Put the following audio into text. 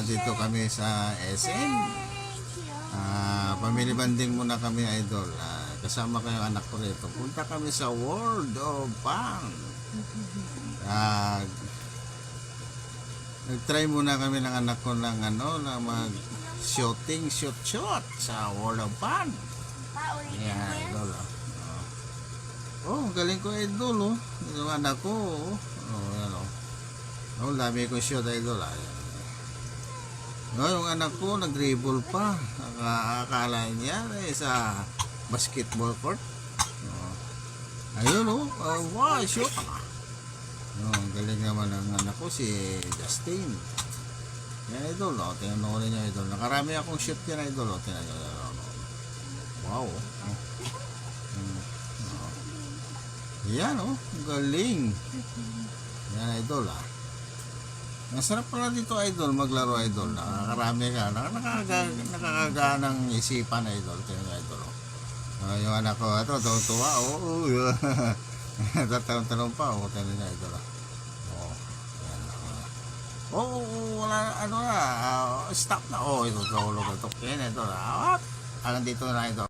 dito kami sa SM. Family banding muna kami, idol. Kasama ko yung anak ko rito. Punta kami sa World of Fun. Nag-try muna kami ng anak ko ng na shoot sa World of Fun. Yeah, idol. Galing ko, idol. Yung anak ko, dami ko shoot, idol. Yung anak ko nag-dribble pa. Akala niya sa basketball court. Ayun, wow, shoot. Galing naman ang anak ko, si Justin. Yan, idol. Tingnan ko rin yung idol. Nakarami akong shoot yan, idol. Tingnan nyo. Wow. Yan, galing. Yan, idol. Masarap pala dito, idol, maglaro, idol. Nakakarami ka. Nakakagaan ng isipan, idol. Tingnan nyo, idol. Yung anak ko, ito, tuwa. Tatanong pa, tingnan nyo, idol. Wala, stop na. Ito, tulog ito. Yan, idol. Hanggang dito na, idol.